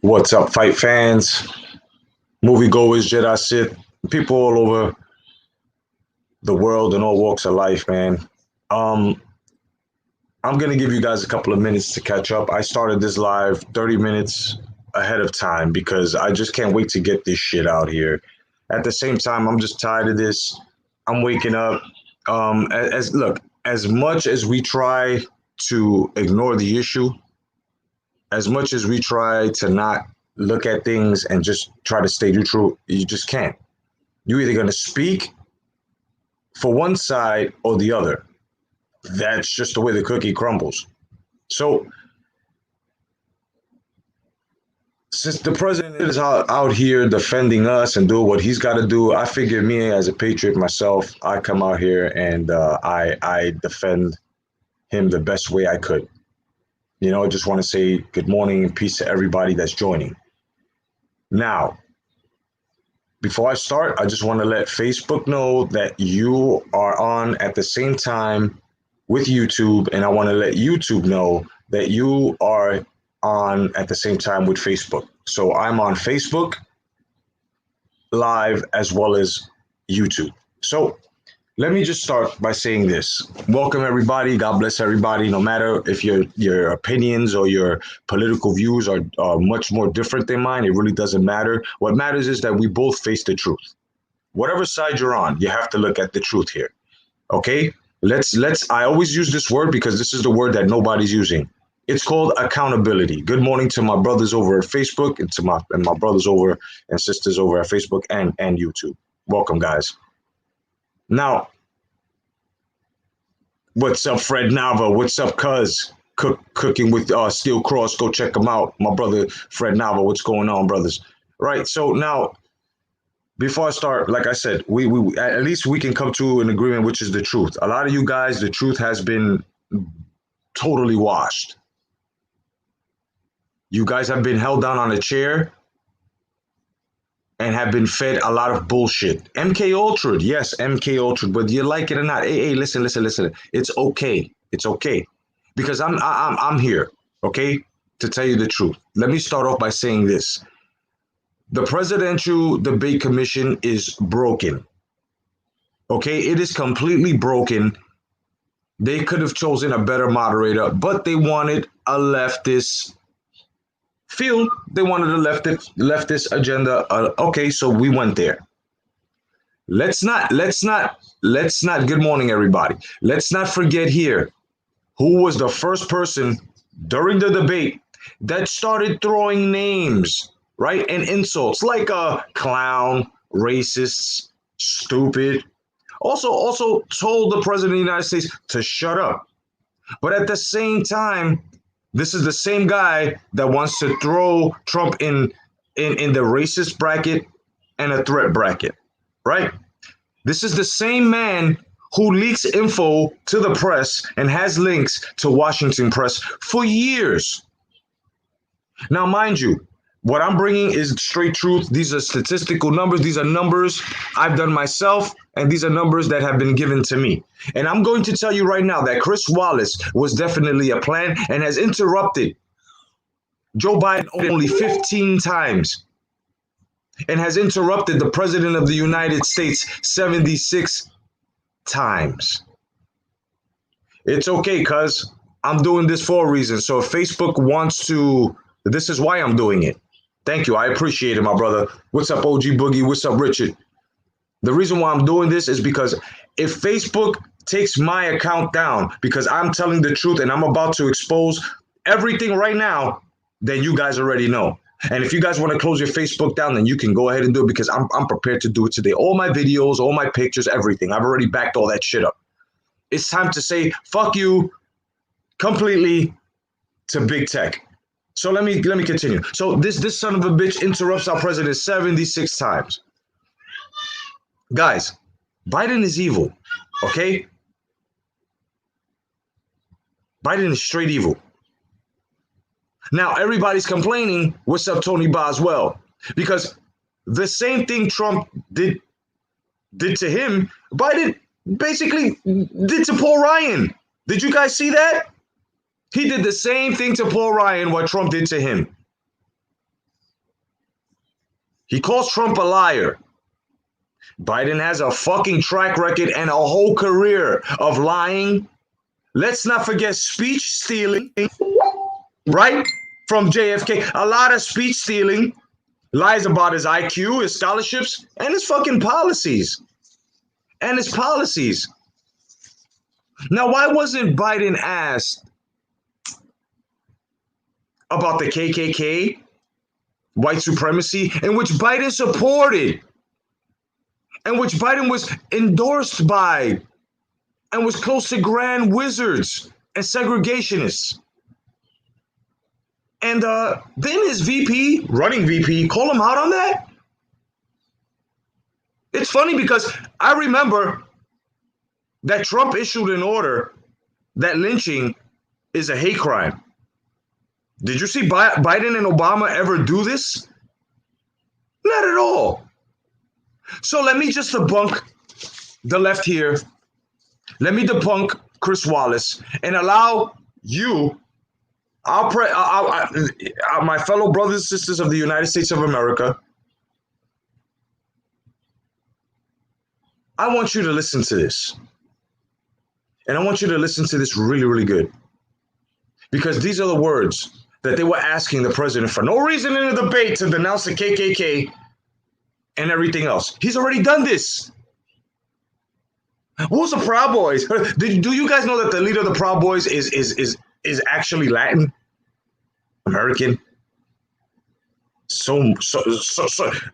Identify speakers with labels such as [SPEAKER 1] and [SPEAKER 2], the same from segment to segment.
[SPEAKER 1] What's up, fight fans, moviegoers, Jedi Sith, people all over the world and all walks of life, man. Um, I'm gonna give you guys a couple of minutes to catch up. I started this live 30 minutes ahead of time because I just can't wait to get this shit out here. At the same time, I'm just tired of this. I'm waking up. As look, as much as we try to ignore the issue, as much as we try to not look at things and just try to stay neutral, you just can't. You're either going to speak for one side or the other. That's just the way the cookie crumbles. So, since the president is out here defending us and doing what he's got to do, I figure me as a patriot myself, I come out here and I defend him the best way I could. I just want to say good morning and peace to everybody that's joining. Now, before I start, I just want to let Facebook know that you are on at the same time with YouTube, and I want to let YouTube know that you are on at the same time with Facebook. So I'm on Facebook Live as well as YouTube. So let me just start by saying this. Welcome everybody. God bless everybody. No matter if your opinions or your political views are much more different than mine, it really doesn't matter. What matters is that we both face the truth. Whatever side you're on, you have to look at the truth here. Okay? Let's I always use this word because this is the word that nobody's using. It's called accountability. Good morning to my brothers over at Facebook and to my brothers over and sisters over at Facebook and YouTube. Welcome, guys. Now, what's up, Fred Nava? What's up, Cuz? Cooking with Steel Cross. Go check him out. My brother, Fred Nava. What's going on, brothers? Right. So now, before I start, like I said, we at least we can come to an agreement, which is the truth. A lot of you guys, the truth has been totally washed. You guys have been held down on a chair and have been fed a lot of bullshit. MK Ultra, yes, MK Ultra, whether you like it or not. Hey, listen. It's okay. It's okay, because I'm here, okay, to tell you the truth. Let me start off by saying this: the Presidential Debate Commission is broken. Okay, it is completely broken. They could have chosen a better moderator, but they wanted a leftist feel. They wanted a leftist agenda. Okay, so we went there. Let's not. Good morning, everybody. Let's not forget here who was the first person during the debate that started throwing names, right, and insults like a clown, racist, stupid. Also told the president of the United States to shut up. But at the same time, this is the same guy that wants to throw Trump in the racist bracket and a threat bracket, right? This is the same man who leaks info to the press and has links to Washington press for years. Now, mind you, what I'm bringing is straight truth. These are statistical numbers. These are numbers I've done myself, and these are numbers that have been given to me. And I'm going to tell you right now that Chris Wallace was definitely a plan and has interrupted Joe Biden only 15 times and has interrupted the President of the United States 76 times. It's okay, cuz I'm doing this for a reason. So if Facebook wants to, this is why I'm doing it. Thank you. I appreciate it, my brother. What's up, OG Boogie? What's up, Richard? The reason why I'm doing this is because if Facebook takes my account down because I'm telling the truth and I'm about to expose everything right now, then you guys already know. And if you guys want to close your Facebook down, then you can go ahead and do it because I'm prepared to do it today. All my videos, all my pictures, everything. I've already backed all that shit up. It's time to say fuck you completely to big tech. So let me continue. So this son of a bitch interrupts our president 76 times. Guys, Biden is evil, okay? Biden is straight evil. Now everybody's complaining, what's up, Tony Boswell? Because the same thing Trump did to him, Biden basically did to Paul Ryan. Did you guys see that? He did the same thing to Paul Ryan what Trump did to him. He calls Trump a liar. Biden has a fucking track record and a whole career of lying. Let's not forget speech stealing, right? From JFK. A lot of speech stealing, lies about his IQ, his scholarships, and his fucking policies. And his policies. Now, why wasn't Biden asked about the KKK, white supremacy, in which Biden supported, and which Biden was endorsed by, and was close to grand wizards and segregationists? And then his VP, running VP, call him out on that? It's funny because I remember that Trump issued an order that lynching is a hate crime. Did you see Biden and Obama ever do this? Not at all. So let me just debunk the left here. Let me debunk Chris Wallace and allow you, my fellow brothers and sisters of the United States of America, I want you to listen to this. And I want you to listen to this really, really good. Because these are the words that they were asking the president for no reason in the debate to denounce the KKK and everything else. He's already done this. What was the Proud Boys? Do you guys know that the leader of the Proud Boys is actually Latin American? So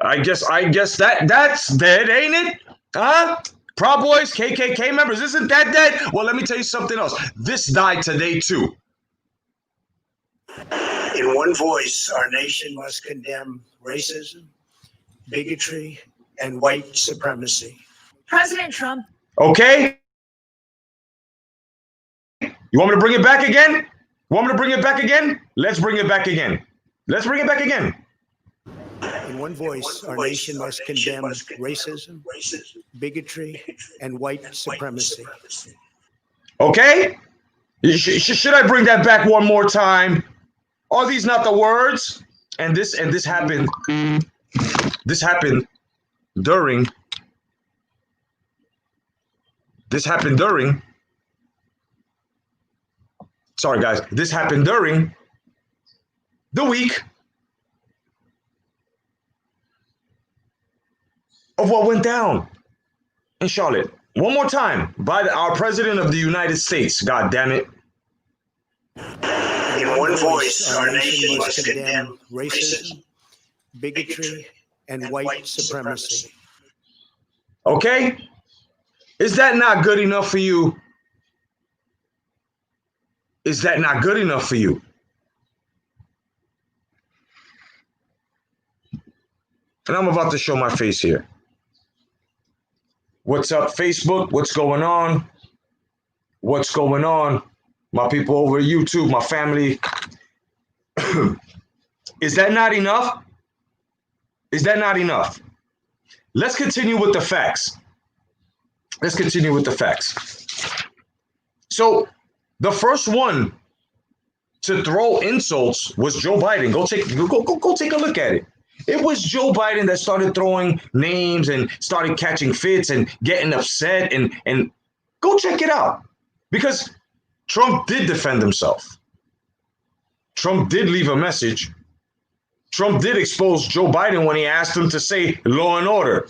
[SPEAKER 1] I guess that's dead, ain't it? Huh? Proud Boys, KKK members, isn't that dead? Well, let me tell you something else. This died today too.
[SPEAKER 2] In one voice, our nation must condemn racism, bigotry, and white supremacy.
[SPEAKER 3] President Trump.
[SPEAKER 1] Okay? You want me to bring it back again? Want me to bring it back again? Let's bring it back again. Let's bring it back again.
[SPEAKER 2] In one voice, our nation must condemn racism, bigotry, and white supremacy.
[SPEAKER 1] Okay? Should I bring that back one more time? Are these not the words? And this happened. This happened during. This happened during. Sorry, guys. This happened during the week of what went down in Charlotte. One more time by our president of the United States. God damn it.
[SPEAKER 2] In one voice, our nation must condemn racism, bigotry, and white supremacy.
[SPEAKER 1] Okay? Is that not good enough for you? Is that not good enough for you? And I'm about to show my face here. What's up, Facebook? What's going on? What's going on? My people over YouTube, my family. Is that not enough? Is that not enough? Let's continue with the facts. Let's continue with the facts. So the first one to throw insults was Joe Biden. Go take a look at it. It was Joe Biden that started throwing names and started catching fits and getting upset and go check it out. Because Trump did defend himself. Trump did leave a message. Trump did expose Joe Biden when he asked him to say law and order.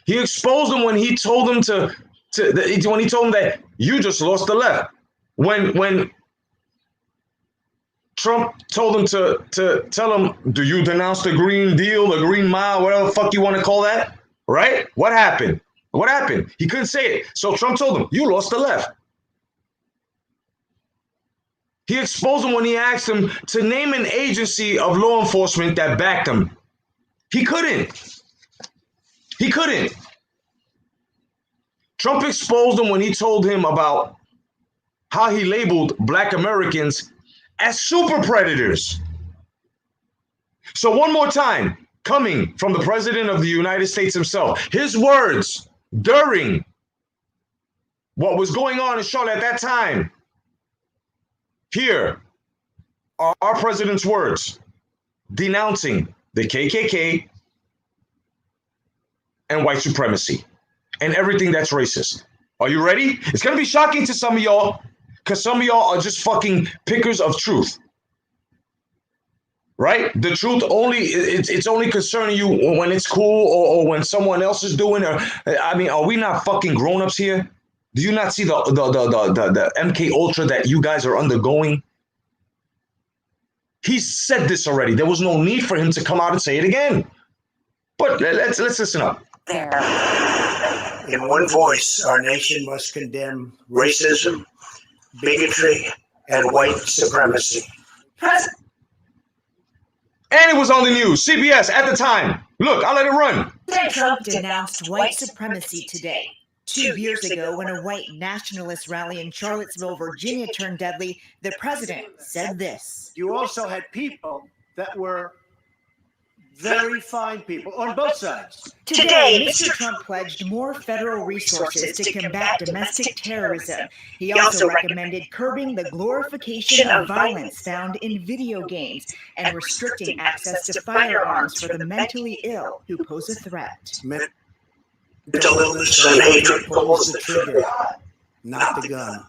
[SPEAKER 1] He exposed him when he told him when he told him that you just lost the left. When Trump told him to tell him, do you denounce the Green Deal, the Green Mile, whatever the fuck you want to call that? Right? What happened? What happened? He couldn't say it. So Trump told him, you lost the left. He exposed him when he asked him to name an agency of law enforcement that backed him. He couldn't. He couldn't. Trump exposed him when he told him about how he labeled Black Americans as super predators. So one more time, coming from the President of the United States himself, his words during what was going on in Charlotte at that time. Here are our president's words denouncing the KKK, and white supremacy, and everything that's racist. Are you ready? It's going to be shocking to some of y'all, because some of y'all are just fucking pickers of truth. Right? The truth only, it's only concerning you when it's cool, or when someone else is doing it. I mean, are we not fucking grown-ups here? Do you not see the MK Ultra that you guys are undergoing? He said this already. There was no need for him to come out and say it again. But let's listen up.
[SPEAKER 2] There. In one voice, our nation must condemn racism, bigotry, and white supremacy.
[SPEAKER 1] And it was on the news, CBS at the time. Look, I'll let it run.
[SPEAKER 3] President Trump denounced white supremacy today. 2 years ago, when a white nationalist rally in Charlottesville, Virginia turned deadly, the president said this.
[SPEAKER 2] You also had people that were very fine people on both sides.
[SPEAKER 3] Today, Mr. Trump pledged more federal resources to combat domestic terrorism. He also recommended curbing the glorification of violence found in video games and restricting access to firearms for the mentally ill who pose a threat.
[SPEAKER 2] Mental illness and hatred pulls the trigger, not the gun.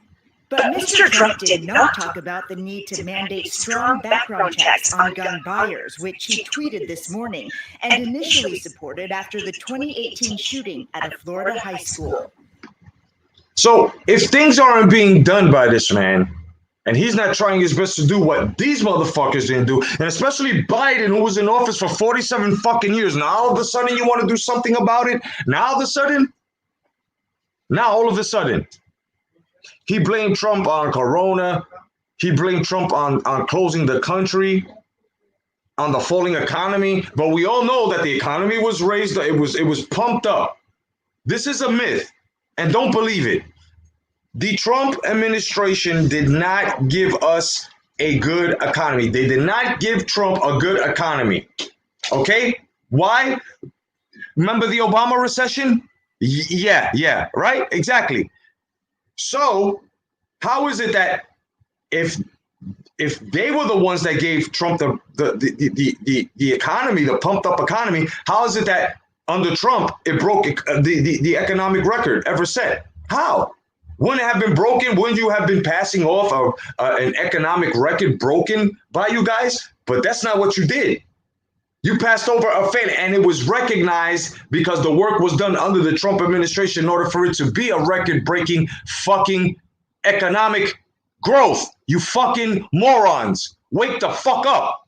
[SPEAKER 3] But Mr. Trump did not talk about the need to mandate strong background checks on gun buyers, which he tweeted this morning and initially supported after the 2018 shooting at a Florida high school.
[SPEAKER 1] So if things aren't being done by this man, and he's not trying his best to do what these motherfuckers didn't do, and especially Biden, who was in office for 47 fucking years, now all of a sudden you want to do something about it? Now all of a sudden, he blamed Trump on Corona. He blamed Trump on closing the country, on the falling economy. But we all know that the economy was raised. It was pumped up. This is a myth, and don't believe it. The Trump administration did not give us a good economy. They did not give Trump a good economy. Okay? Why? Remember the Obama recession? Yeah, right? Exactly. So, how is it that if they were the ones that gave Trump the economy, the pumped up economy, how is it that under Trump it broke the economic record ever set? How? Wouldn't it have been broken? Wouldn't you have been passing off an economic record broken by you guys? But that's not what you did. You passed over a failure, and it was recognized because the work was done under the Trump administration in order for it to be a record-breaking fucking economic growth. You fucking morons. Wake the fuck up.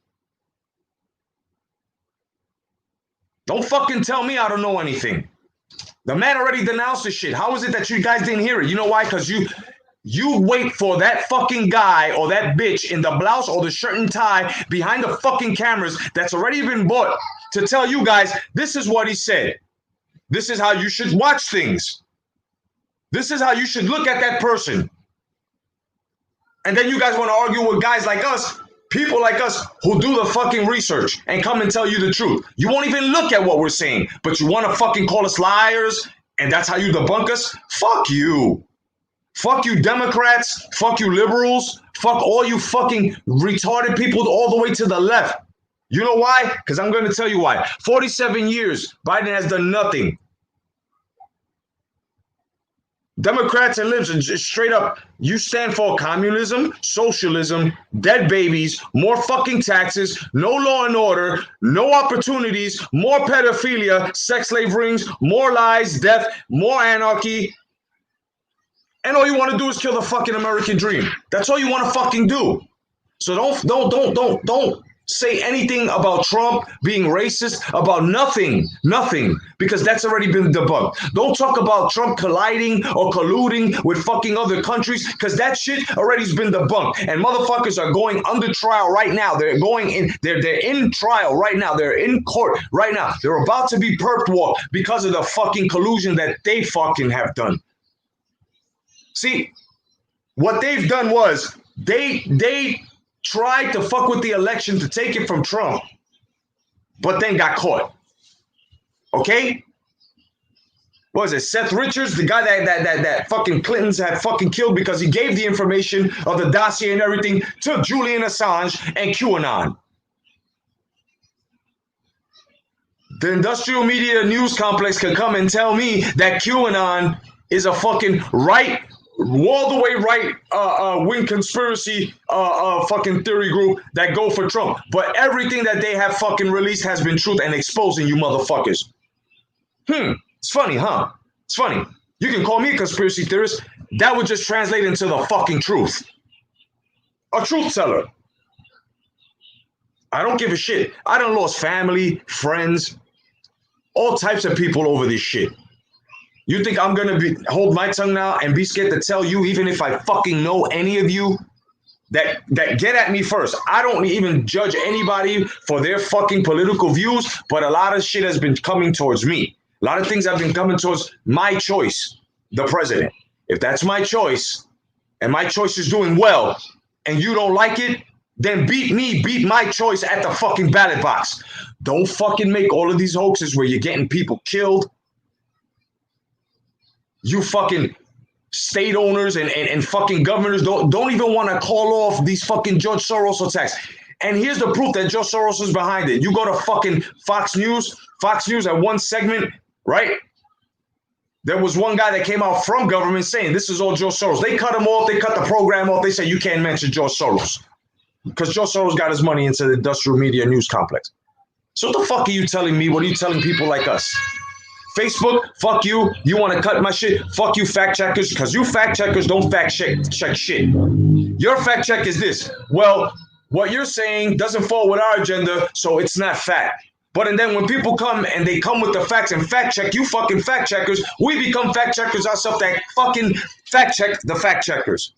[SPEAKER 1] Don't fucking tell me I don't know anything. The man already denounced this shit. How is it that you guys didn't hear it? You know why? Because you wait for that fucking guy or that bitch in the blouse or the shirt and tie behind the fucking cameras that's already been bought to tell you guys, this is what he said. This is how you should watch things. This is how you should look at that person. And then you guys want to argue with guys like us, people like us who do the fucking research and come and tell you the truth. You won't even look at what we're saying, but you want to fucking call us liars, and that's how you debunk us? Fuck you. Fuck you Democrats, fuck you liberals, fuck all you fucking retarded people all the way to the left. You know why? Because I'm going to tell you why. 47 years, Biden has done nothing. Democrats and libs are just straight up, you stand for communism, socialism, dead babies, more fucking taxes, no law and order, no opportunities, more pedophilia, sex slave rings, more lies, death, more anarchy. And all you want to do is kill the fucking American dream. That's all you want to fucking do. So don't say anything about Trump being racist, about nothing, because that's already been debunked. Don't talk about Trump colliding or colluding with fucking other countries, because that shit already's been debunked. And motherfuckers are going under trial right now. They're going in, they're in trial right now. They're in court right now. They're about to be perp walked because of the fucking collusion that they fucking have done. See, what they've done was they tried to fuck with the election to take it from Trump, but then got caught. Okay? What was it? Seth Richards, the guy that fucking Clintons had fucking killed because he gave the information of the dossier and everything to Julian Assange and QAnon. The industrial media news complex can come and tell me that QAnon is a fucking right, all the way right wing conspiracy fucking theory group that go for Trump. But everything that they have fucking released has been truth and exposing you motherfuckers. It's funny, huh? It's funny. You can call me a conspiracy theorist. That would just translate into the fucking truth. A truth teller. I don't give a shit. I done lost family, friends, all types of people over this shit. You think I'm gonna hold my tongue now and be scared to tell you, even if I fucking know any of you, that get at me first? I don't even judge anybody for their fucking political views, but a lot of shit has been coming towards me. A lot of things have been coming towards my choice, the president. If that's my choice, and my choice is doing well, and you don't like it, then beat my choice at the fucking ballot box. Don't fucking make all of these hoaxes where you're getting people killed. You fucking state owners and fucking governors don't even want to call off these fucking George Soros attacks. And here's the proof that George Soros is behind it. You go to fucking Fox News at one segment, right? There was one guy that came out from government saying this is all George Soros. They cut him off. They cut the program off. They say you can't mention George Soros because George Soros got his money into the industrial media news complex. So what the fuck are you telling me? What are you telling people like us? Facebook, fuck you. You want to cut my shit? Fuck you, fact checkers, because you fact checkers don't fact check shit. Your fact check is this. Well, what you're saying doesn't fall with our agenda, so it's not fact. But and then when people come and they come with the facts and fact check, you fucking fact checkers, we become fact checkers ourselves that fucking fact check the fact checkers.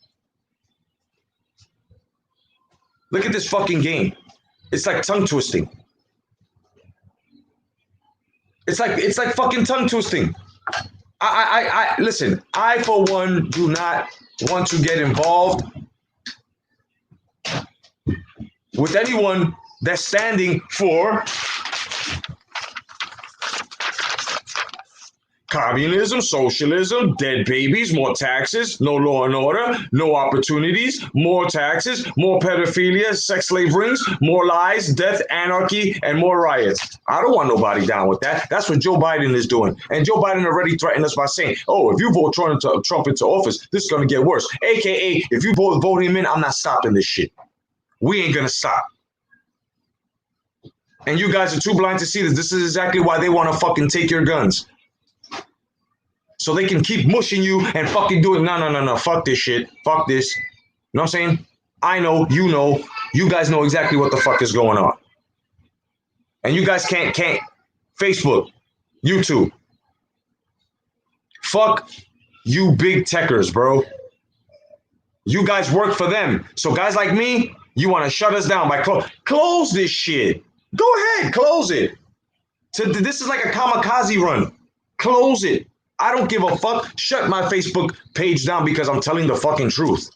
[SPEAKER 1] Look at this fucking game. It's like tongue twisting. It's like fucking tongue twisting. I listen, I for one do not want to get involved with anyone that's standing for communism, socialism, dead babies, more taxes, no law and order, no opportunities, more taxes, more pedophilia, sex slave rings, more lies, death, anarchy, and more riots. I don't want nobody down with that. That's what Joe Biden is doing. And Joe Biden already threatened us by saying, oh, if you vote Trump into office, this is going to get worse. AKA, if you vote him in, I'm not stopping this shit. We ain't going to stop. And you guys are too blind to see this. This is exactly why they want to fucking take your guns. So they can keep mushing you and fucking do it. No. Fuck this shit. Fuck this. You know what I'm saying? I know. You guys know exactly what the fuck is going on. And you guys can't. Facebook, YouTube. Fuck you big techers, bro. You guys work for them. So guys like me, you want to shut us down by close this shit. Go ahead, close it. This is like a kamikaze run. Close it. I don't give a fuck. Shut my Facebook page down because I'm telling the fucking truth.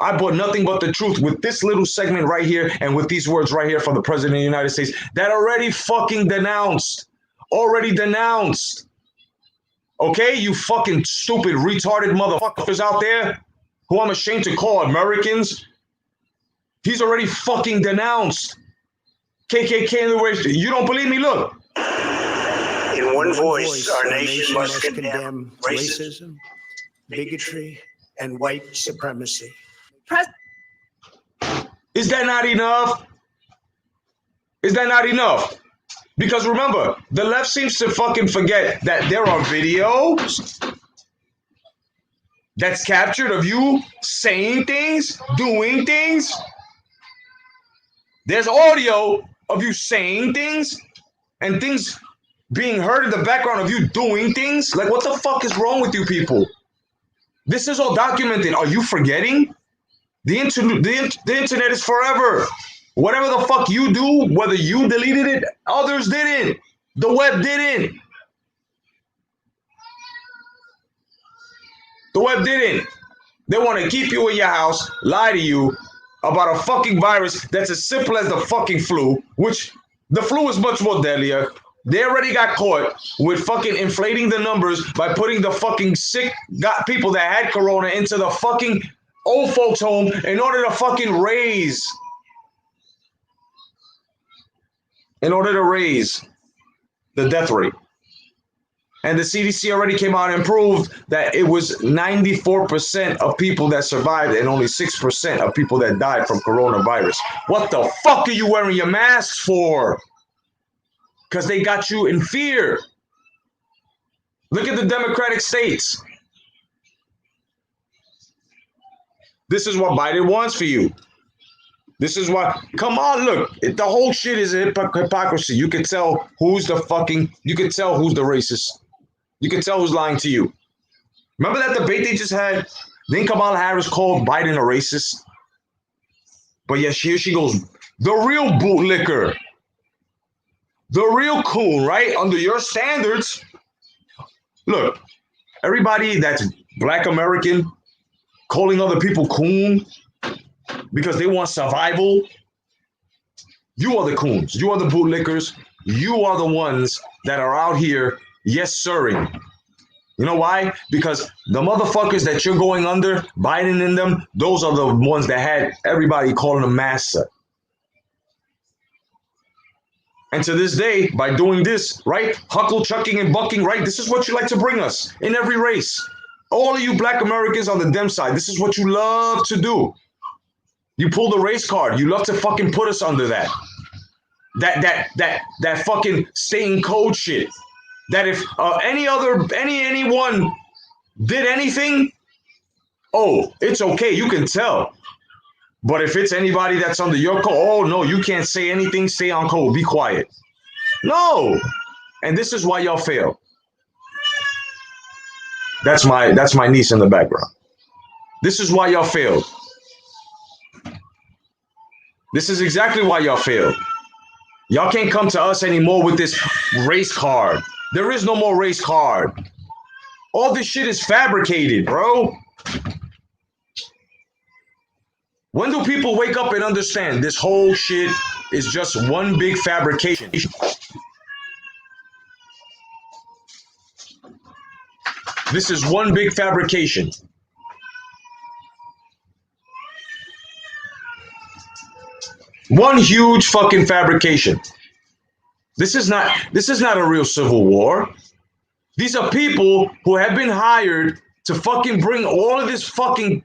[SPEAKER 1] I brought nothing but the truth with this little segment right here and with these words right here from the President of the United States that already fucking denounced. Already denounced. Okay, you fucking stupid, retarded motherfuckers out there who I'm ashamed to call Americans. He's already fucking denounced. KKK in the way. You don't believe me? Look.
[SPEAKER 2] In one voice, our nation must condemn racism, bigotry, and white supremacy.
[SPEAKER 1] Is that not enough? Is that not enough? Because remember, the left seems to fucking forget that there are videos that's captured of you saying things, doing things. There's audio of you saying things and things being heard in the background of you doing things. Like, what the fuck is wrong with you people? This is all documented. Are you forgetting? The internet is forever. Whatever the fuck you do, whether you deleted it, others didn't. The web didn't. The web didn't. They want to keep you in your house, lie to you about a fucking virus that's as simple as the fucking flu, which the flu is much more deadlier. They already got caught with fucking inflating the numbers by putting the fucking sick people that had corona into the fucking old folks home in order to fucking raise. In order to raise the death rate. And the CDC already came out and proved that it was 94% of people that survived and only 6% of people that died from coronavirus. What the fuck are you wearing your masks for? Because they got you in fear. Look at the Democratic states. This is what Biden wants for you. This is why. Come on, look. The whole shit is a hypocrisy. You can tell who's the racist. You can tell who's lying to you. Remember that debate they just had? Then Kamala Harris called Biden a racist. But yes, here she goes. The real bootlicker. The real coon, right? Under your standards. Look, everybody that's Black American calling other people coon because they want survival. You are the coons. You are the bootlickers. You are the ones that are out here, yes, sirring. You know why? Because the motherfuckers that you're going under, Biden and them, those are the ones that had everybody calling them massa. And to this day, by doing this, right, huckle, chucking, and bucking, right, this is what you like to bring us in every race. All of you Black Americans on the Dem side, this is what you love to do. You pull the race card. You love to fucking put us under that. That fucking stay in code shit. That if anyone did anything, oh, it's okay. You can tell. But if it's anybody that's under your code, oh no, you can't say anything. Stay on code. Be quiet. No. And this is why y'all fail. That's my niece in the background. This is why y'all failed. This is exactly why y'all failed. Y'all can't come to us anymore with this race card. There is no more race card. All this shit is fabricated, bro. When do people wake up and understand this whole shit is just one big fabrication? This is one big fabrication. One huge fucking fabrication. This is not a real civil war. These are people who have been hired to fucking bring all of this fucking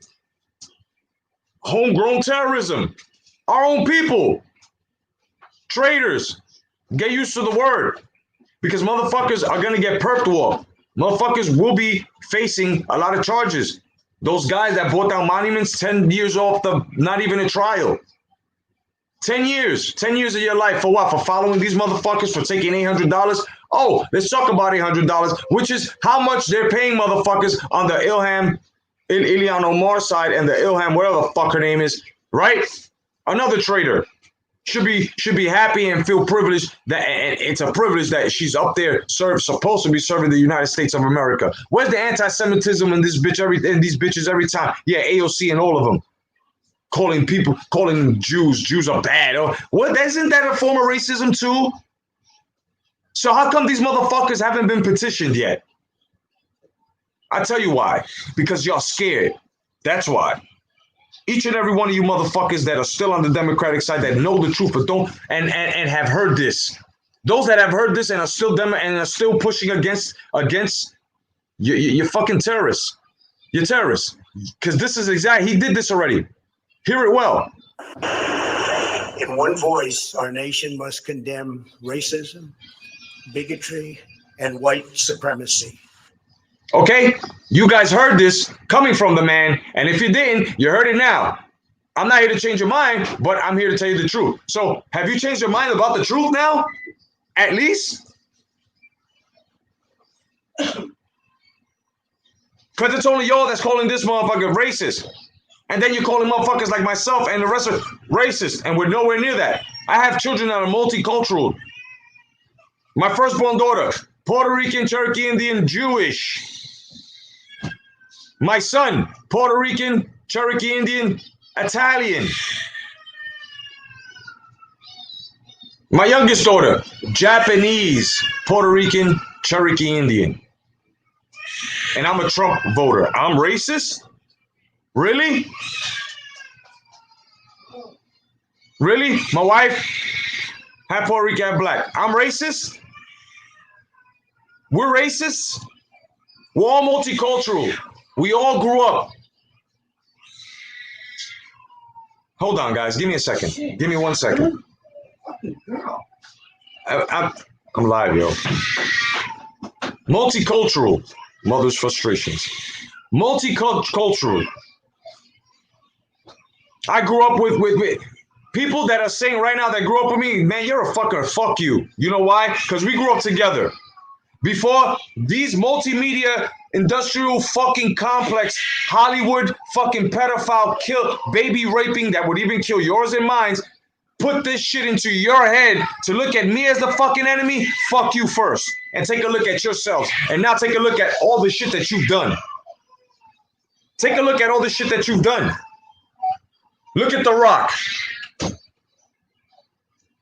[SPEAKER 1] homegrown terrorism. Our own people. Traitors. Get used to the word. Because motherfuckers are gonna get perped walked. Motherfuckers will be facing a lot of charges. Those guys that bought down monuments, 10 years off not even a trial. 10 years. 10 years of your life for what? For following these motherfuckers, for taking $800? Oh, let's talk about $800, which is how much they're paying motherfuckers on the Ilhan Omar side and the Ilham, whatever the fuck her name is, right? Another traitor. Should be happy and feel privileged that, and it's a privilege that she's up there supposed to be serving the United States of America. Where's the anti-Semitism in these bitches every time? Yeah, AOC and all of them. Calling Jews are bad. Oh, what? Isn't that a form of racism too? So how come these motherfuckers haven't been petitioned yet? I tell you why. Because y'all scared. That's why. Each and every one of you motherfuckers that are still on the Democratic side that know the truth but don't and have heard this. Those that have heard this and are still pushing against you're fucking terrorists. You're terrorists. Because this is he did this already. Hear it well.
[SPEAKER 2] In one voice, our nation must condemn racism, bigotry, and white supremacy.
[SPEAKER 1] Okay, you guys heard this coming from the man, and if you didn't, you heard it now. I'm not here to change your mind, but I'm here to tell you the truth. So, have you changed your mind about the truth now? At least? Because it's only y'all that's calling this motherfucker racist. And then you're calling motherfuckers like myself and the rest of racist, and we're nowhere near that. I have children that are multicultural. My firstborn daughter, Puerto Rican, Cherokee Indian, Jewish. My son, Puerto Rican, Cherokee Indian, Italian. My youngest daughter, Japanese, Puerto Rican, Cherokee Indian. And I'm a Trump voter. I'm racist? Really? Really? My wife, half Puerto Rican, half black. I'm racist? We're racists. We're all multicultural. We all grew up. Hold on, guys. Give me a second. Give me 1 second. I'm live, yo. Multicultural. Mother's frustrations. Multicultural. I grew up with people that are saying right now that grew up with me, man, you're a fucker. Fuck you. You know why? Because we grew up together. Before these multimedia industrial fucking complex Hollywood fucking pedophile kill baby raping that would even kill yours and mine put this shit into your head to look at me as the fucking enemy, fuck you first. And take a look at yourselves. And now take a look at all the shit that you've done. Take a look at all the shit that you've done. Look at The Rock.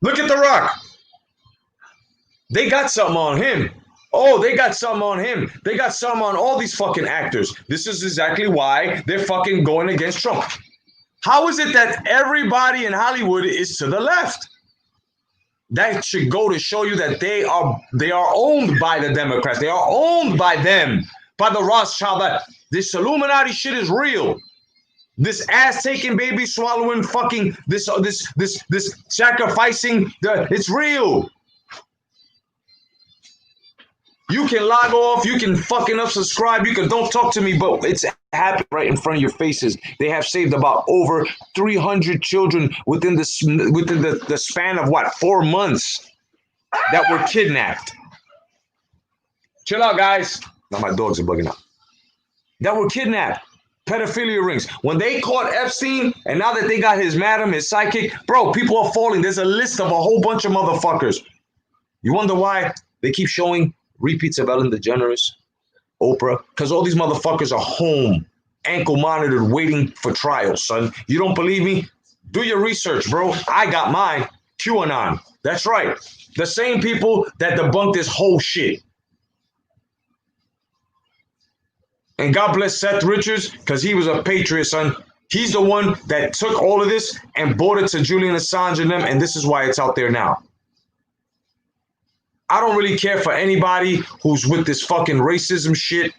[SPEAKER 1] Look at The Rock. They got something on him. Oh, they got something on him. They got something on all these fucking actors. This is exactly why they're fucking going against Trump. How is it that everybody in Hollywood is to the left? That should go to show you that they are owned by the Democrats. They are owned by them, by the Rothschild. This Illuminati shit is real. This ass-taking, baby swallowing, fucking this sacrificing. It's real. You can log off, you can fucking unsubscribe, you can don't talk to me, but it's happening right in front of your faces. They have saved about over 300 children within the span of what, 4 months that were kidnapped. Chill out, guys. Now my dogs are bugging out. That were kidnapped. Pedophilia rings. When they caught Epstein, and now that they got his madam, his sidekick, bro, people are falling. There's a list of a whole bunch of motherfuckers. You wonder why they keep showing repeats of Ellen DeGeneres, Oprah? Because all these motherfuckers are home, ankle monitored, waiting for trial, son. You don't believe me? Do your research, bro. I got mine. QAnon. That's right. The same people that debunked this whole shit. And God bless Seth Richards, because he was a patriot, son. He's the one that took all of this and brought it to Julian Assange and them, and this is why it's out there now. I don't really care for anybody who's with this fucking racism shit,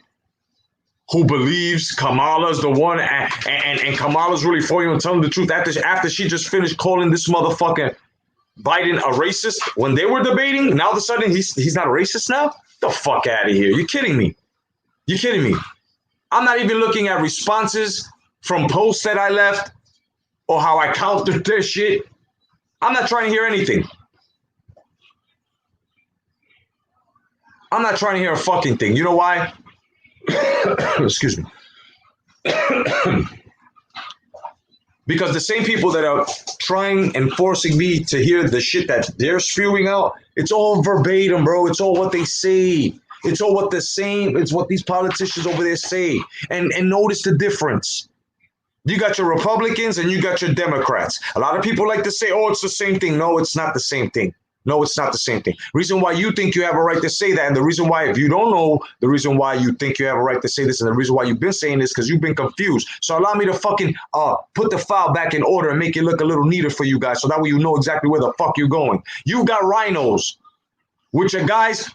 [SPEAKER 1] who believes Kamala's the one, and Kamala's really for you and telling the truth after she just finished calling this motherfucker Biden a racist. When they were debating, now all of a sudden he's not a racist now? Get the fuck out of here. You're kidding me. You're kidding me. I'm not even looking at responses from posts that I left or how I countered their shit. I'm not trying to hear anything. I'm not trying to hear a fucking thing. You know why? Excuse me. Because the same people that are trying and forcing me to hear the shit that they're spewing out, it's all verbatim, bro. It's all what they say. It's all what the same. It's what these politicians over there say. And notice the difference. You got your Republicans and you got your Democrats. A lot of people like to say, oh, it's the same thing. No, it's not the same thing. No, it's not the same thing. Reason why you think you have a right to say that, and the reason why, if you don't know, the reason why you think you have a right to say this, and the reason why you've been saying this, because you've been confused. So allow me to fucking put the file back in order and make it look a little neater for you guys, so that way you know exactly where the fuck you're going. You got rhinos, which are guys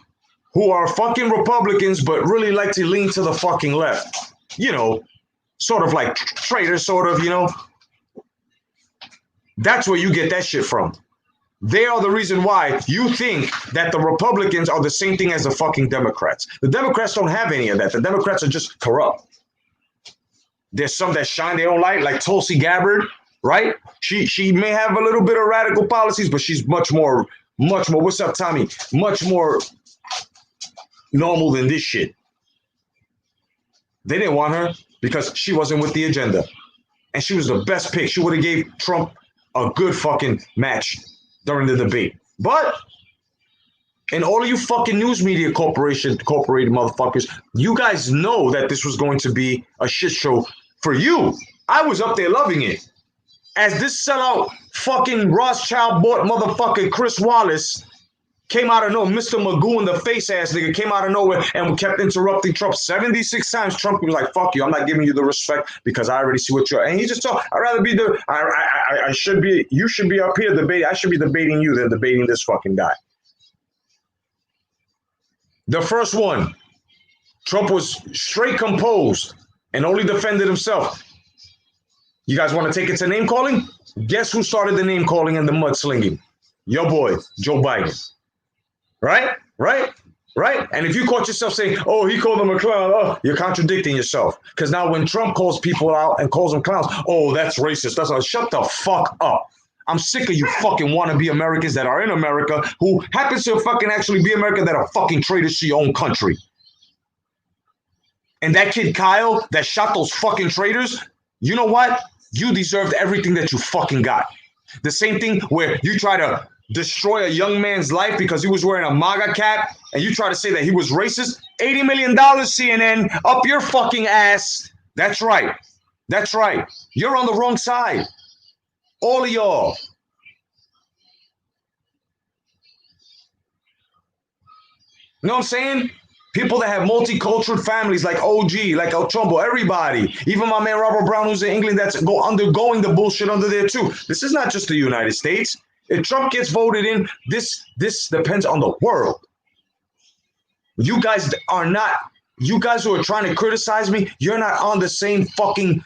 [SPEAKER 1] who are fucking Republicans, but really like to lean to the fucking left. You know, sort of like traitors, sort of, you know. That's where you get that shit from. They are the reason why you think that the Republicans are the same thing as the fucking Democrats. The Democrats don't have any of that. The Democrats are just corrupt. There's some that shine their own light, like Tulsi Gabbard, right? She may have a little bit of radical policies, but she's much more, what's up, Tommy? Much more normal than this shit. They didn't want her because she wasn't with the agenda. And she was the best pick. She would have gave Trump a good fucking match during the debate. But, and all of you fucking news media incorporated motherfuckers, you guys know that this was going to be a shit show for you. I was up there loving it. As this sellout fucking Rothschild bought motherfucker Chris Wallace came out of nowhere, Mr. Magoo in the face ass nigga came out of nowhere and kept interrupting Trump 76 times. Trump was like, fuck you, I'm not giving you the respect because I already see what you're, and he just told, I'd rather be I should be, you should be up here debating, I should be debating you than debating this fucking guy. The first one, Trump was straight composed and only defended himself. You guys want to take it to name calling? Guess who started the name calling and the mudslinging? Your boy, Joe Biden. Right? Right? Right? And if you caught yourself saying, oh, he called them a clown, oh, you're contradicting yourself. Because now when Trump calls people out and calls them clowns, oh, that's racist. That's not. Shut the fuck up. I'm sick of you fucking wannabe Americans that are in America who happens to fucking actually be American that are fucking traitors to your own country. And that kid Kyle that shot those fucking traitors, you know what? You deserved everything that you fucking got. The same thing where you try to destroy a young man's life because he was wearing a MAGA cap and you try to say that he was racist. $80 million, CNN, up your fucking ass. That's right. That's right. You're on the wrong side. All of y'all. You know what I'm saying? People that have multicultural families like OG, like El Chumbo, everybody. Even my man Robert Brown, who's in England, that's undergoing the bullshit under there too. This is not just the United States. If Trump gets voted in, this depends on the world. You guys are not, you guys who are trying to criticize me, you're not on the same fucking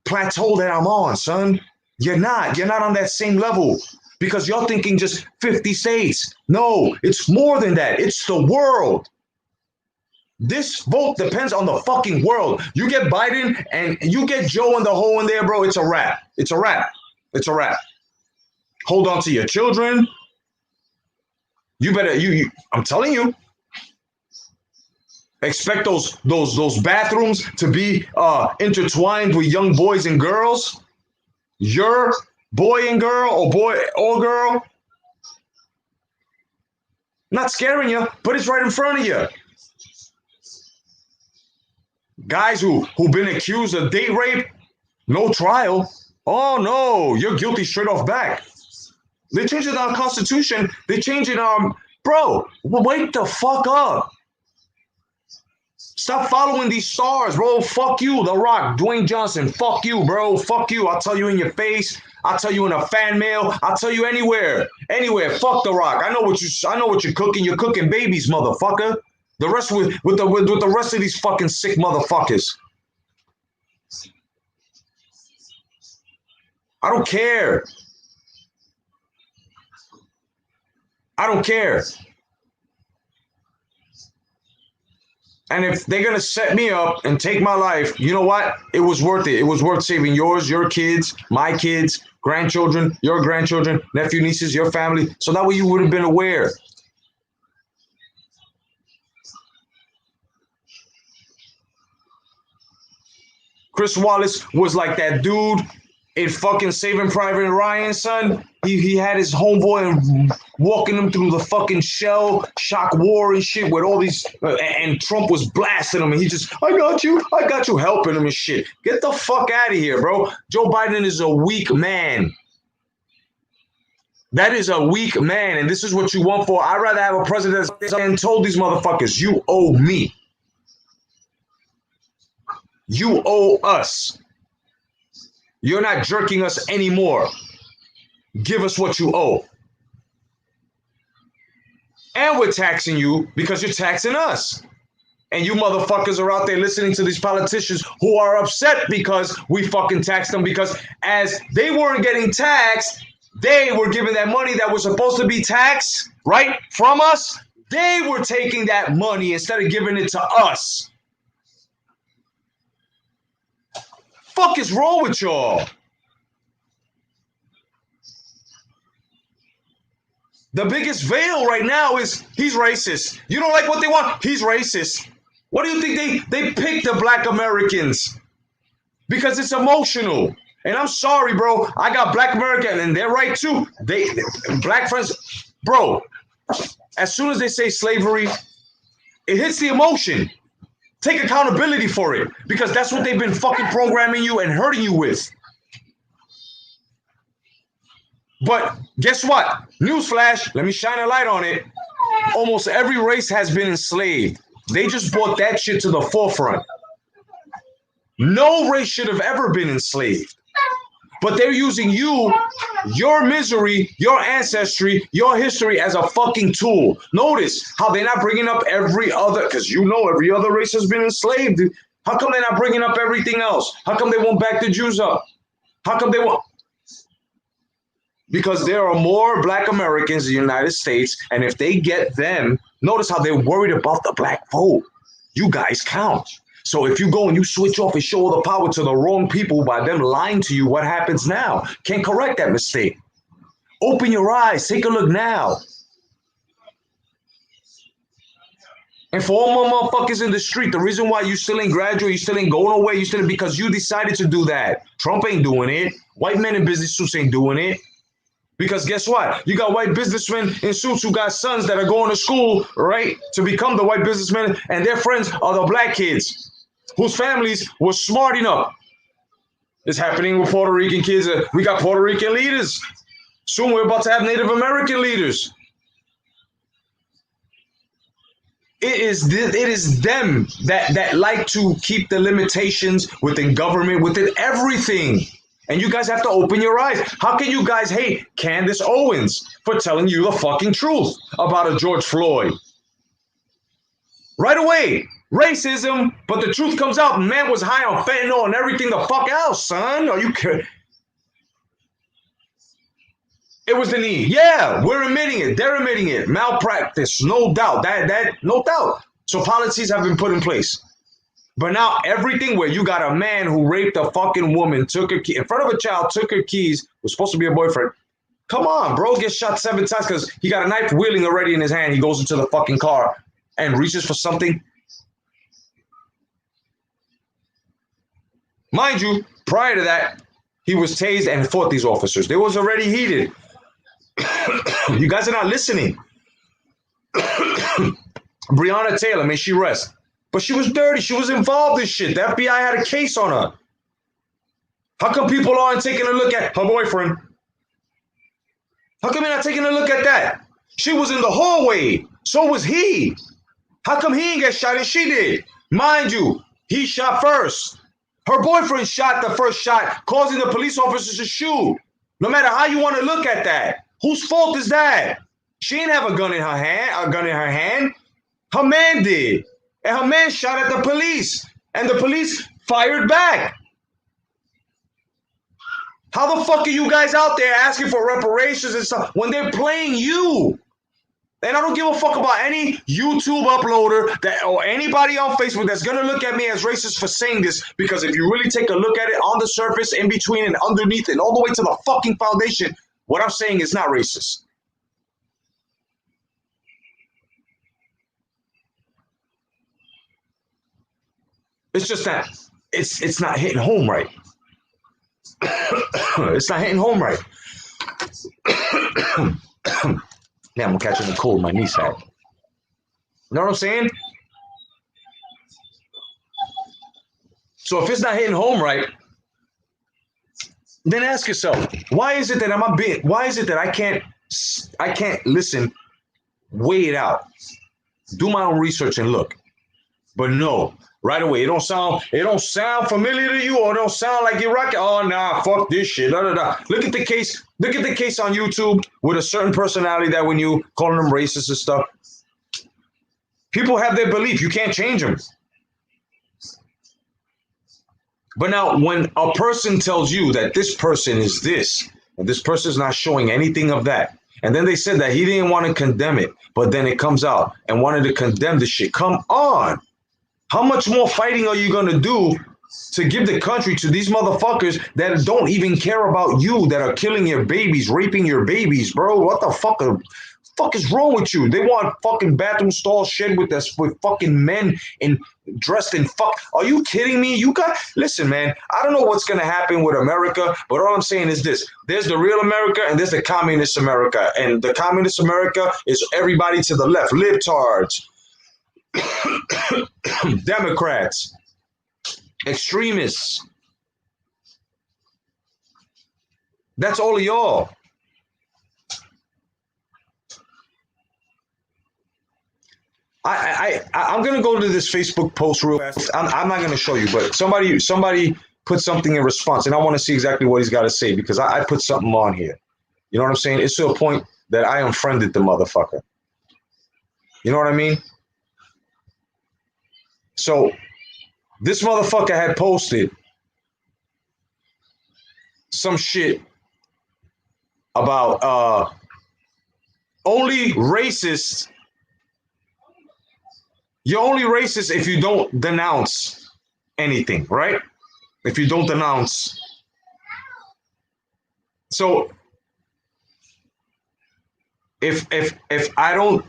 [SPEAKER 1] plateau that I'm on, son. You're not on that same level. Because you're thinking just 50 states. No, it's more than that. It's the world. This vote depends on the fucking world. You get Biden and you get Joe in the hole in there, bro. It's a wrap. It's a wrap. It's a wrap. Hold on to your children. You better, I'm telling you. Expect those bathrooms to be intertwined with young boys and girls. Your boy and girl or boy or girl. Not scaring you, but it's right in front of you. Guys who've been accused of date rape, no trial. Oh no, you're guilty straight off back. They changed it in our Constitution. They changed it bro, wake the fuck up. Stop following these stars, bro. Fuck you, The Rock, Dwayne Johnson. Fuck you, bro. Fuck you. I'll tell you in your face. I'll tell you in a fan mail. I'll tell you anywhere. Anywhere. Fuck The Rock. I know what you're cooking. You're cooking babies, motherfucker. The rest with the rest of these fucking sick motherfuckers. I don't care. I don't care. And if they're going to set me up and take my life, you know what? It was worth it. It was worth saving yours, your kids, my kids, grandchildren, your grandchildren, nephew, nieces, your family. So that way you would have been aware. Chris Wallace was like that dude in fucking Saving Private Ryan, son. He had his homeboy and walking him through the fucking shell shock war and shit with all these, and Trump was blasting him and he just, I got you, helping him and shit. Get the fuck out of here, bro. Joe Biden is a weak man. That is a weak man, and this is what you want for. I'd rather have a president that told these motherfuckers, you owe me. You owe us. You're not jerking us anymore. Give us what you owe. And we're taxing you because you're taxing us. And you motherfuckers are out there listening to these politicians who are upset because we fucking taxed them, because as they weren't getting taxed, they were giving that money that was supposed to be taxed, right, from us. They were taking that money instead of giving it to us. Fuck is wrong with y'all? The biggest veil right now is he's racist. You don't like what they want? He's racist. What do you think they picked the black Americans? Because it's emotional. And I'm sorry, bro. I got black American and they're right too. They black friends, bro. As soon as they say slavery, it hits the emotion. Take accountability for it, because that's what they've been fucking programming you and hurting you with. But guess what? Newsflash, let me shine a light on it. Almost every race has been enslaved. They just brought that shit to the forefront. No race should have ever been enslaved. But they're using you, your misery, your ancestry, your history as a fucking tool. Notice how they're not bringing up every other, because you know every other race has been enslaved. How come they're not bringing up everything else? How come they won't back the Jews up? How come they won't? Because there are more black Americans in the United States, and if they get them, notice how they're worried about the black vote. You guys count. So if you go and you switch off and show all the power to the wrong people by them lying to you, what happens now? Can't correct that mistake. Open your eyes. Take a look now. And for all my motherfuckers in the street, the reason why you still ain't graduate, you still ain't going away, you still ain't because you decided to do that. Trump ain't doing it. White men in business suits ain't doing it. Because guess what? You got white businessmen in suits who got sons that are going to school, right, to become the white businessmen, and their friends are the black kids whose families were smart enough. It's happening with Puerto Rican kids. We got Puerto Rican leaders. Soon we're about to have Native American leaders. It is them that like to keep the limitations within government, within everything. And you guys have to open your eyes. How can you guys hate Candace Owens for telling you the fucking truth about a George Floyd? Right away, racism, but the truth comes out. Man was high on fentanyl and everything the fuck else, son. Are you kidding? It was the knee. Yeah, we're admitting it. They're admitting it. Malpractice, no doubt. That no doubt. So policies have been put in place. But now everything where you got a man who raped a fucking woman, took her key in front of a child, took her keys, was supposed to be a boyfriend. Come on, bro, gets shot 7 times because he got a knife wheeling already in his hand. He goes into the fucking car and reaches for something. Mind you, prior to that, he was tased and fought these officers. They was already heated. You guys are not listening. Breonna Taylor, may she rest. But she was dirty. She was involved in shit. The FBI had a case on her. How come people aren't taking a look at her boyfriend? How come you're not taking a look at that? She was in the hallway. So was he. How come he didn't get shot and she did? Mind you, he shot first. Her boyfriend shot the first shot, causing the police officers to shoot. No matter how you want to look at that. Whose fault is that? She didn't have a gun in her hand. Her man did. And her man shot at the police. And the police fired back. How the fuck are you guys out there asking for reparations and stuff when they're playing you? And I don't give a fuck about any YouTube uploader that or anybody on Facebook that's going to look at me as racist for saying this. Because if you really take a look at it on the surface, in between and underneath and all the way to the fucking foundation, what I'm saying is not racist. It's just that it's not hitting home right. It's not hitting home right. Damn, I'm catching a cold. My niece had. You know what I'm saying? So if it's not hitting home right, then ask yourself, why is it that why is it that I can't listen, weigh it out, do my own research and look. But no, right away, it don't sound familiar to you, or it don't sound like you're rocking. Oh nah, fuck this shit. Da, da, da. Look at the case on YouTube with a certain personality that when you calling them racist and stuff. People have their belief. You can't change them. But now when a person tells you that this person is this, and this person is not showing anything of that, and then they said that he didn't want to condemn it, but then it comes out and wanted to condemn the shit. Come on. How much more fighting are you going to do to give the country to these motherfuckers that don't even care about you, that are killing your babies, raping your babies, bro? What the fuck is wrong with you? They want fucking bathroom stalls shared with fucking men dressed in fuck. Are you kidding me? Listen, man, I don't know what's going to happen with America, but all I'm saying is this. There's the real America and there's the communist America. And the communist America is everybody to the left, libtards, Democrats, extremists. That's all of y'all. I'm gonna go to this Facebook post real fast. I'm not gonna show you, but somebody put something in response, and I want to see exactly what he's got to say because I put something on here. You know what I'm saying? It's to a point that I unfriended the motherfucker. You know what I mean? So this motherfucker had posted some shit about only racist. You're only racist if you don't denounce anything, right? If you don't denounce. So if I don't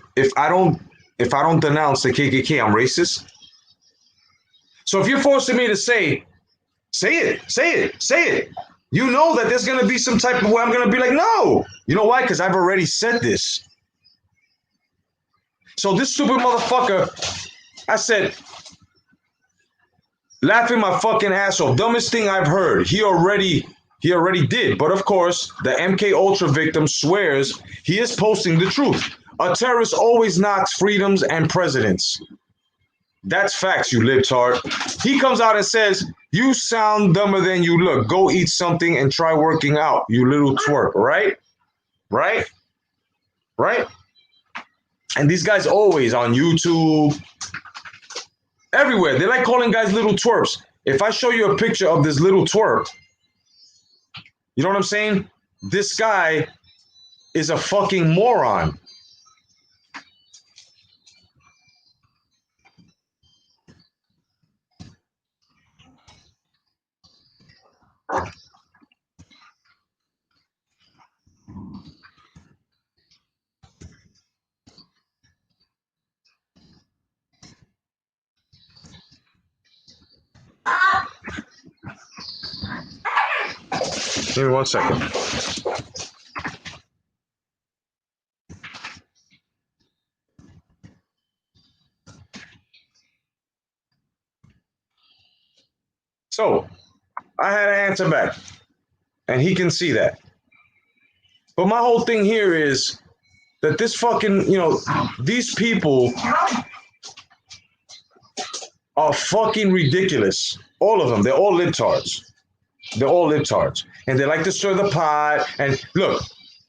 [SPEAKER 1] denounce the KKK, I'm racist. So if you're forcing me to say it. You know that there's gonna be some type of way I'm gonna be like, no. You know why? Because I've already said this. So this stupid motherfucker, I said, laughing my fucking ass off. Dumbest thing I've heard. He already did. But of course, the MK Ultra victim swears he is posting the truth. A terrorist always knocks freedoms and presidents. That's facts, you libtard. He comes out and says, you sound dumber than you look. Go eat something and try working out, you little twerp. Right? And these guys always on YouTube, everywhere. They like calling guys little twerps. If I show you a picture of this little twerp, you know what I'm saying? This guy is a fucking moron. Give me 1 second. So I had to answer back, and he can see that. But my whole thing here is that this fucking, these people are fucking ridiculous. All of them. They're all libtards. And they like to stir the pot. And look,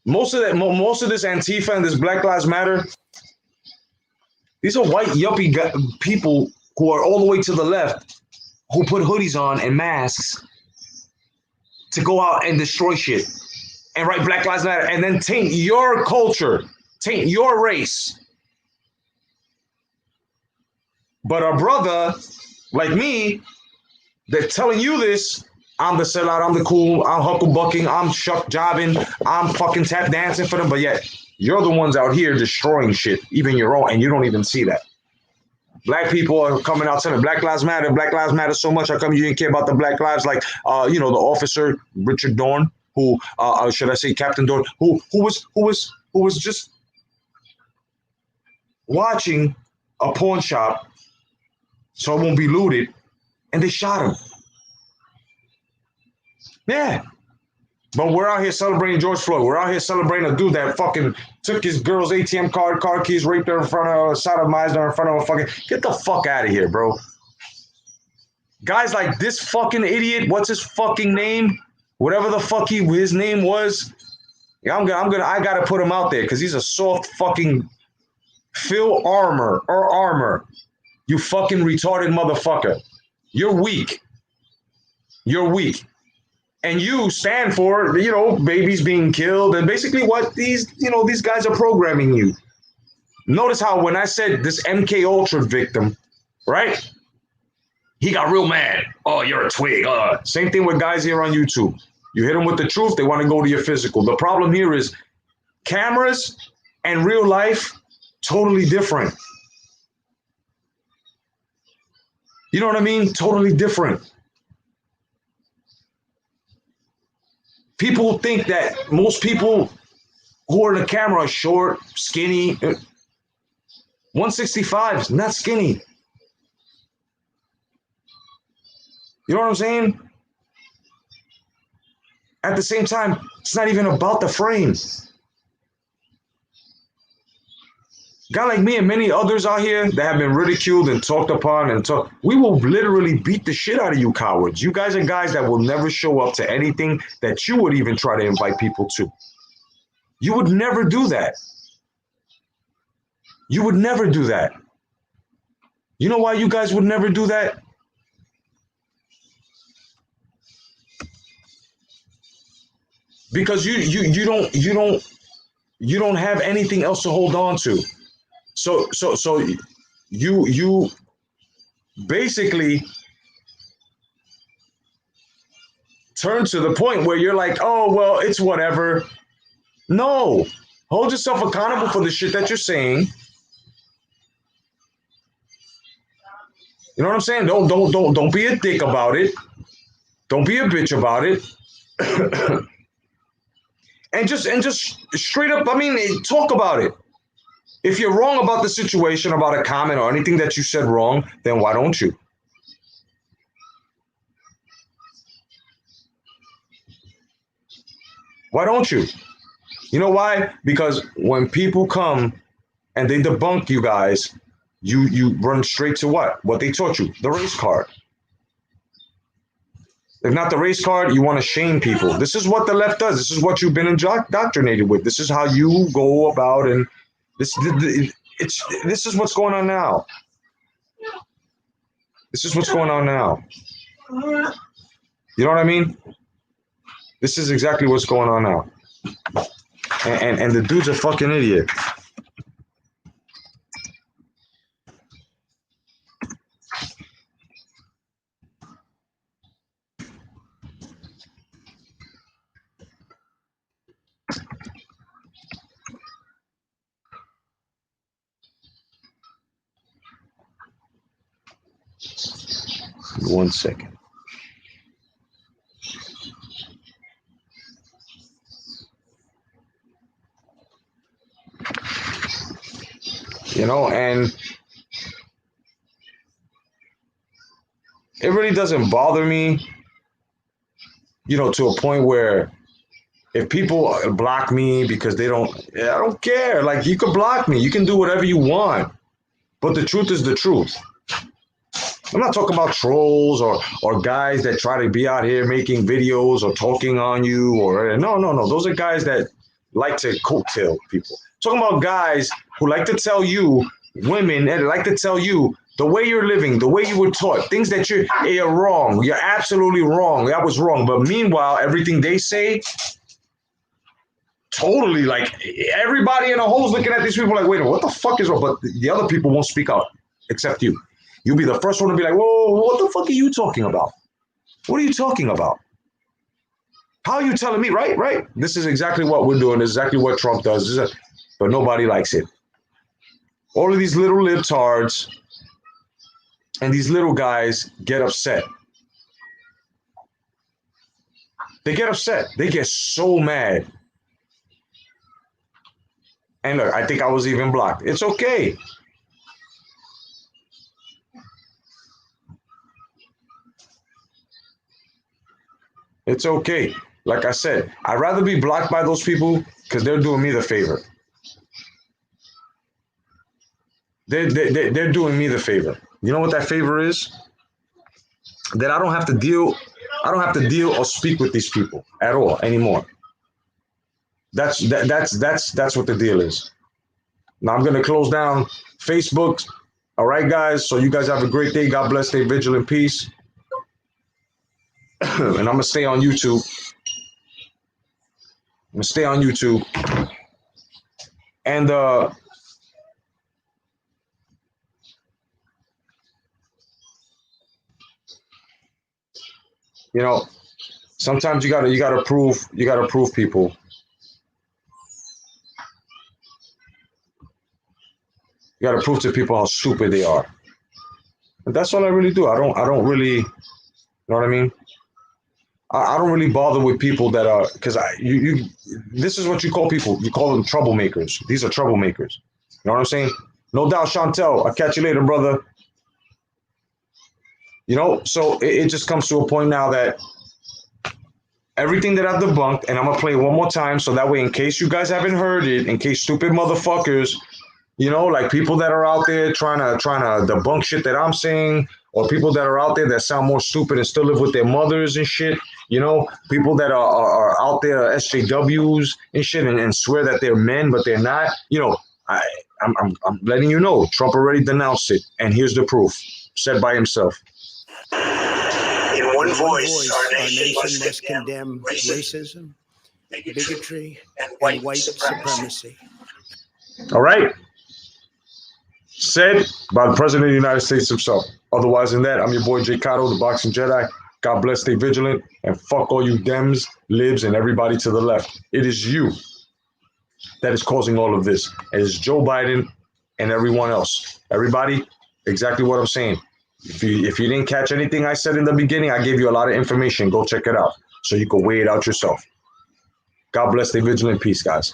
[SPEAKER 1] most of this Antifa and this Black Lives Matter, these are white yuppie people who are all the way to the left, who put hoodies on and masks to go out and destroy shit and write Black Lives Matter and then taint your culture, taint your race. But a brother like me, they're telling you this. I'm the sellout, I'm the cool, I'm hucklebucking, I'm shuck jobbing, I'm fucking tap dancing for them, but yet you're the ones out here destroying shit, even your own, and you don't even see that. Black people are coming out saying Black Lives Matter so much. How come you didn't care about the Black Lives? Like, the officer Richard Dorn, who, should I say Captain Dorn, who was just watching a pawn shop so it won't be looted, and they shot him. Yeah. But we're out here celebrating George Floyd. We're out here celebrating a dude that fucking took his girl's ATM card, car keys, raped her in front of sodomized her in front of a fucking. Get the fuck out of here, bro. Guys like this fucking idiot, what's his fucking name? Whatever the fuck his name was. Yeah, I gotta put him out there because he's a soft fucking Phil Armor. You fucking retarded motherfucker. You're weak. And you stand for, babies being killed and basically what these guys are programming you. Notice how when I said this MK Ultra victim, right? He got real mad. Oh, you're a twig. Same thing with guys here on YouTube. You hit them with the truth, they want to go to your physical. The problem here is cameras and real life, totally different. You know what I mean? Totally different. People think that most people who are in the camera are short, skinny. 165 is not skinny. You know what I'm saying? At the same time, it's not even about the frame. Guy like me and many others out here that have been ridiculed and talked upon and talk, we will literally beat the shit out of you cowards. You guys are guys that will never show up to anything that you would even try to invite people to. You would never do that. You would never do that. You know why you guys would never do that? Because you don't have anything else to hold on to. So you basically turn to the point where you're like, oh well, it's whatever. No, hold yourself accountable for the shit that you're saying. You know what I'm saying? Don't be a dick about it. Don't be a bitch about it. and just straight up, I mean, talk about it. If you're wrong about the situation, about a comment or anything that you said wrong, then why don't you? Why don't you? You know why? Because when people come and they debunk you guys, you run straight to what? What they taught you, the race card. If not the race card, you want to shame people. This is what the left does. This is what you've been indoctrinated with. This is how you go about, and this is what's going on now. This is what's going on now. You know what I mean? This is exactly what's going on now. And the dude's a fucking idiot. One second. You know, and it really doesn't bother me, you know, to a point where if people block me because I don't care. Like, you can block me. You can do whatever you want. But the truth is the truth. I'm not talking about trolls or guys that try to be out here making videos or talking on you or no. Those are guys that like to coattail people. I'm talking about guys who like to tell you, women that like to tell you the way you're living, the way you were taught, things that you're wrong. You're absolutely wrong. That was wrong. But meanwhile, everything they say, totally, like, everybody in a hole's looking at these people like, wait, what the fuck is wrong? But the other people won't speak out except you. You'll be the first one to be like, whoa, what the fuck are you talking about? What are you talking about? How are you telling me? Right. This is exactly what we're doing. This is exactly what Trump does. But nobody likes it. All of these little libtards and these little guys get upset. They get upset. They get so mad. And look, I think I was even blocked. It's okay. It's okay. Like I said, I'd rather be blocked by those people because they're doing me the favor. They're doing me the favor. You know what that favor is? That I don't have to deal or speak with these people at all anymore. That's what the deal is. Now I'm gonna close down Facebook. All right, guys. So you guys have a great day. God bless. Stay vigilant. Peace. And I'm gonna stay on YouTube. And you know, sometimes you gotta prove people. You gotta prove to people how stupid they are. And that's all I really do. I don't really, you know what I mean? I don't really bother with people that are, because this is what you call people. You call them troublemakers. These are troublemakers. You know what I'm saying? No doubt, Chantel. I'll catch you later, brother. You know, so it just comes to a point now that everything that I've debunked, and I'm gonna play it one more time, so that way, in case you guys haven't heard it, in case stupid motherfuckers You know, like people that are out there trying to debunk shit that I'm saying, or people that are out there that sound more stupid and still live with their mothers and shit. You know, people that are out there SJWs and shit and swear that they're men but they're not. You know, I'm letting you know Trump already denounced it, and here's the proof, said by himself.
[SPEAKER 2] In one voice, our nation must condemn racism, bigotry, and white supremacy.
[SPEAKER 1] All right. Said by the President of the United States himself. Otherwise than that, I'm your boy Jay Cotto, the Boxing Jedi. God bless, stay vigilant, and fuck all you Dems, Libs, and everybody to the left. It is you that is causing all of this. It is Joe Biden and everyone else. Everybody, exactly what I'm saying. If you didn't catch anything I said in the beginning, I gave you a lot of information. Go check it out so you can weigh it out yourself. God bless, stay vigilant, peace, guys.